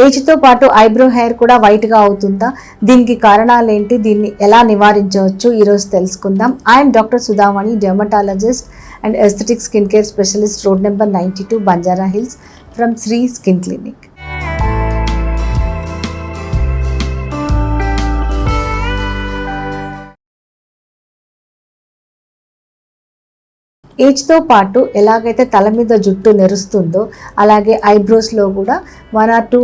ఏజ్తో పాటు eyebrow hair కూడా వైట్గా అవుతుందా? దీనికి కారణాలు ఏంటి? దీన్ని ఎలా నివారించవచ్చు? ఈరోజు తెలుసుకుందాం. I'm doctor Sudhamani, dermatologist and aesthetic skin care specialist, road number 92, Banjara hills, from Sri skin clinic. ఏజ్తో పాటు ఎలాగైతే తల మీద జుట్టు నెరుస్తుందో అలాగే ఐబ్రోస్లో కూడా 1 or 2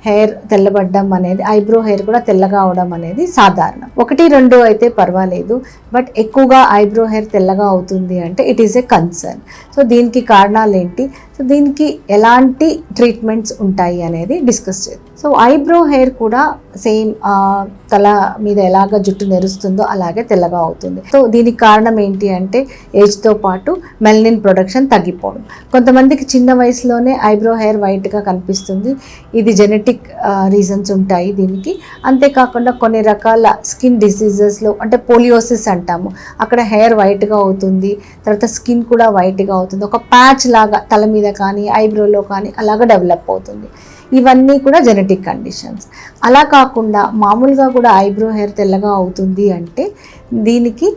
హెయిర్ తెల్లబడ్డం అనేది, ఐబ్రో హెయిర్ కూడా తెల్లగా అవడం అనేది సాధారణం. 1-2 అయితే పర్వాలేదు, బట్ ఎక్కువగా ఐబ్రో హెయిర్ తెల్లగా అవుతుంది అంటే it is a concern. So దీనికి కారణాలు ఏంటి, సో దీనికి ఎలాంటి ట్రీట్మెంట్స్ ఉంటాయి అనేది డిస్కస్ చేద్దాం. సో ఐబ్రో హెయిర్ కూడా సేమ్ తల మీద ఎలాగ జుట్టు నెరుస్తుందో అలాగే తెల్లగా అవుతుంది. సో దీనికి కారణం ఏంటి అంటే ఏజ్తో పాటు మెలనిన్ ప్రొడక్షన్ తగ్గిపోవడం. కొంతమందికి చిన్న వయసులోనే ఐబ్రో హెయిర్ వైట్గా కనిపిస్తుంది. ఇది జెనెటిక్ రీజన్స్ ఉంటాయి దీనికి. అంతేకాకుండా కొన్ని రకాల స్కిన్ డిసీజెస్లో, అంటే పోలియోసిస్ అంటాము, అక్కడ హెయిర్ వైట్గా అవుతుంది, తర్వాత స్కిన్ కూడా వైట్గా అవుతుంది, ఒక ప్యాచ్ లాగా తల మీద కానీ ఐబ్రోలో కానీ అలాగా డెవలప్ అవుతుంది. ఇవన్నీ కూడా జెనెటిక్ కండిషన్స్. అలా కాకుండా మామూలుగా కూడా ఐబ్రో హెయిర్ తెల్లగా అవుతుంది అంటే దీనికి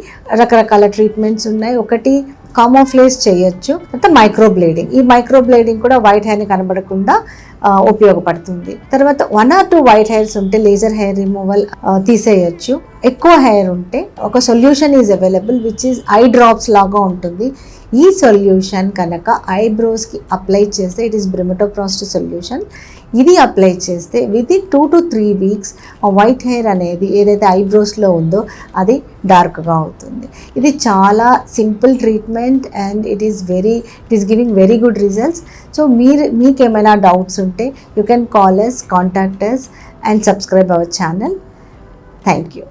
రకరకాల ట్రీట్మెంట్స్ ఉన్నాయి. ఒకటి కామోఫ్లేజ్ చేయొచ్చు, తర్వాత మైక్రోబ్లేడింగ్. ఈ మైక్రోబ్లేడింగ్ కూడా వైట్ హెయిర్ని కనబడకుండా ఉపయోగపడుతుంది. తర్వాత 1 or 2 వైట్ హెయిర్స్ ఉంటే లేజర్ హెయిర్ రిమూవల్ తీసేయచ్చు. ఎక్కువ హెయిర్ ఉంటే ఒక solution is available which is eye drops లాగా ఉంటుంది. ఈ సొల్యూషన్ కనుక ఐబ్రోస్కి అప్లై చేస్తే ఇట్ ఈస్ బ్రిమటోప్రాస్ట్ సొల్యూషన్. ఇది అప్లై చేస్తే వితిన్ 2 to 3 వీక్స్ ఆ వైట్ హెయిర్ అనేది ఏదైతే ఐబ్రోస్లో ఉందో అది డార్క్గా అవుతుంది. ఇది చాలా simple treatment and it is giving very good results. So మీకేమైనా డౌట్స్ ఉంటే you can call us, contact us and subscribe our channel. Thank you.